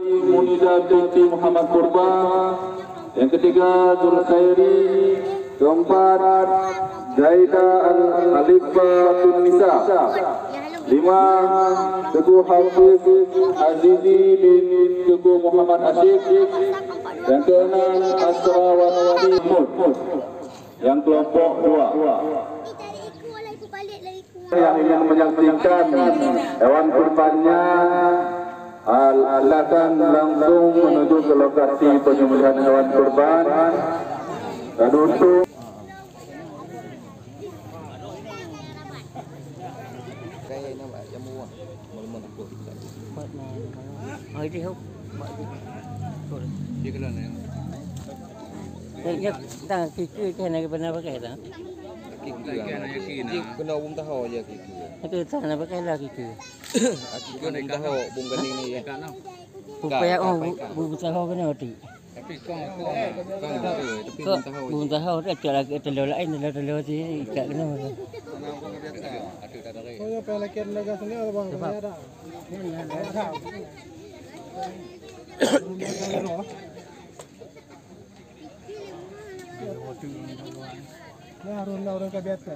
Munida binti Muhammad Kurban. Yang ketiga Zulkhairi. Keempat Zaida Al-Alifa bin Nisa. 5 Teguh Hafiz Azizi bin Teguh Muhammad Asyik. Yang keenam Asrawati Mud. Yang kelompok 2 yang ingin menyaksikan hewan kurbannya silakan langsung menuju ke lokasi penyembelihan hewan kurban dan untuk Tang kiki kena benar pakai tak? Kena bung tahu aja kiki. Itu sana pakai lagi kiki. Kiki bung tahu bung bening ni. Supaya bung tahu kena hati. Tapi kong tapi bung tahu. Bung tahu dah cara telur lain telur si ikat kena. Oh ya pelakian lega sini ada bang. Ada. Nah, harun orang kebiasa.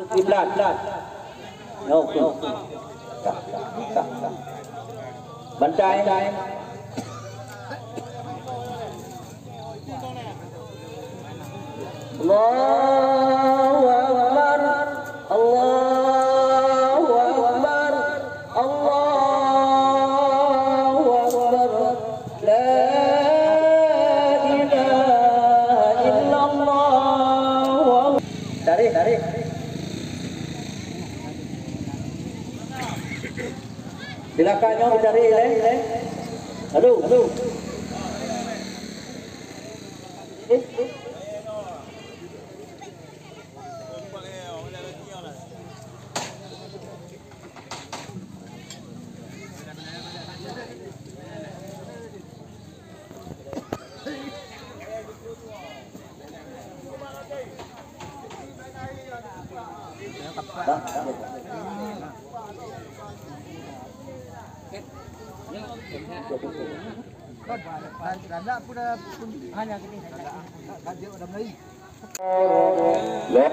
Kiblat. Okey. Bantai. Allahu Akbar. Allahu Akbar. Allahu Akbar. La ilaha illallah. Tarik. Silakan yang mencari Aduh. Ada pun hanya gini. Ada orang lain. La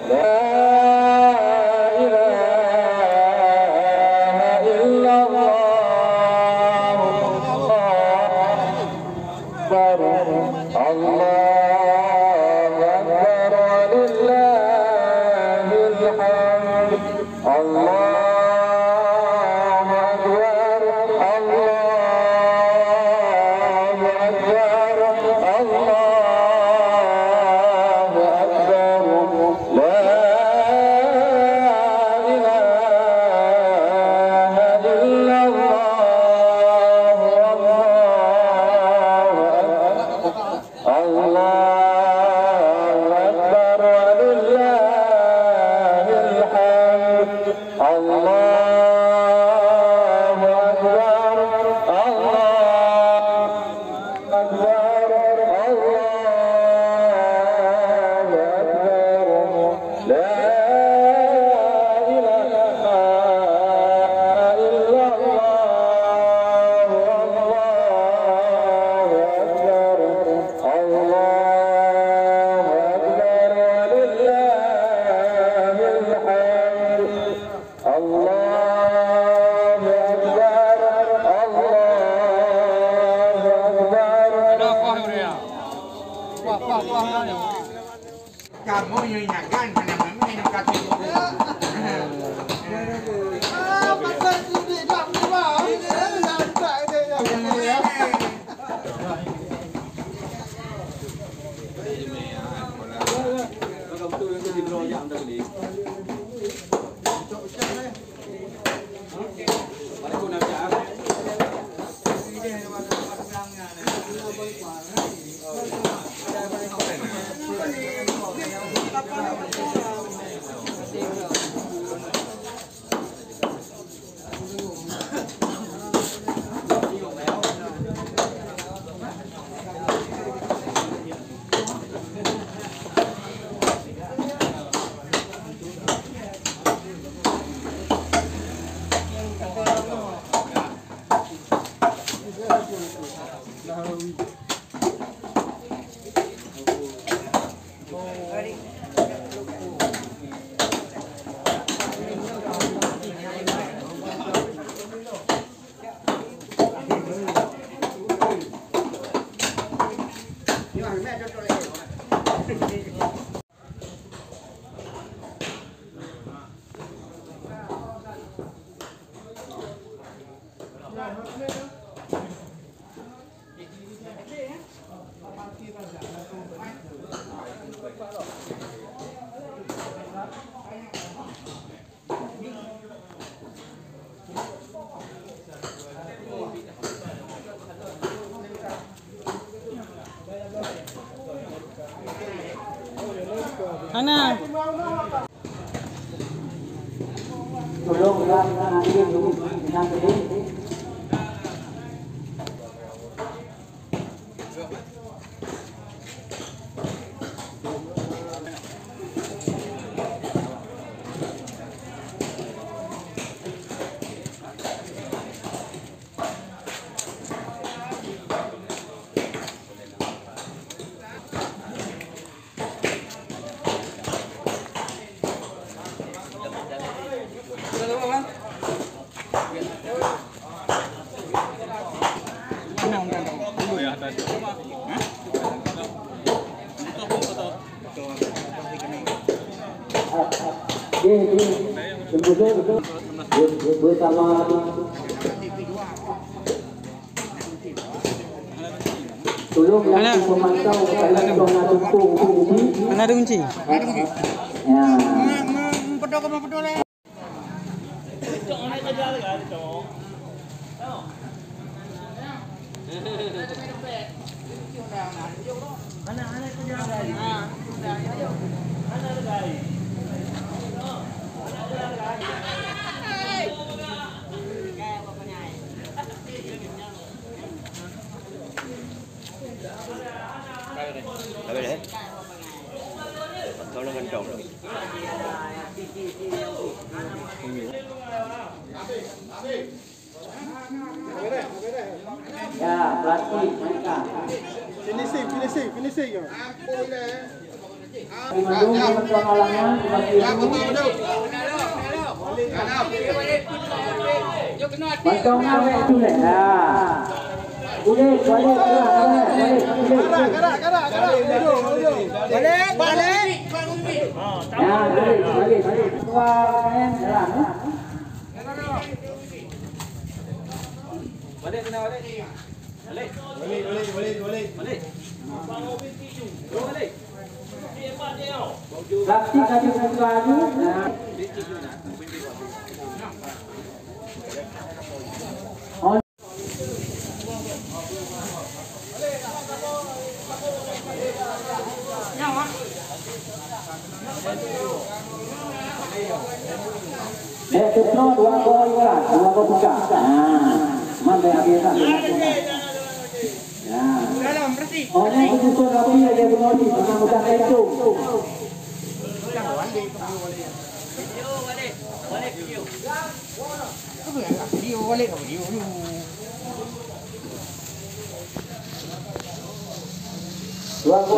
ilaha illallah. Allahu Akbar lillahil hamd. Allahu Akbar. Allahu Akbar. Allahu Akbar. La ilaha illallah. Allahu Akbar lillahil hamd. Allahu Akbar. Allahu Akbar. Allahu Akbar. La ilaha illallah. Allahu Akbar. Allahu Akbar lillahil hamd. Allahu Akbar. Allahu Akbar. Kamu yang ingatkan mana minum kaki. Pasal ini dah mula. Mana? Tolong yang nanti nanti. Bersama tolong yang memantau kalian dona tumpung ini. Mana ada kunci? Ya. Ya, plastik mereka. Finishing. Dimandung pengalaman seperti itu. Bantong awet tu leh. Ya. Balik. Ya, balik. Wah, kalian jalan. Plastik ada satu lagi. Ketro dua ko buka. Mana yang biasa? Ya. Dalam bersih. Oh, ini susun rapi aja berarti karena bukan itu. Dua ko.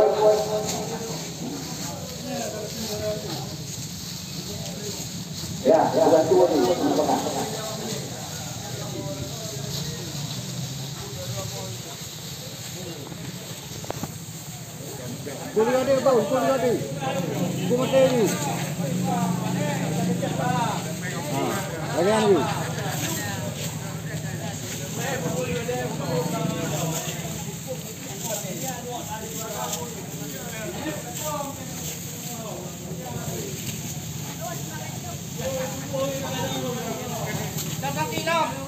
Ya, sudah tua ni. Kuliah dia bau, kuliah dia. Kumate ni. Bagian ni. Dapat kilo.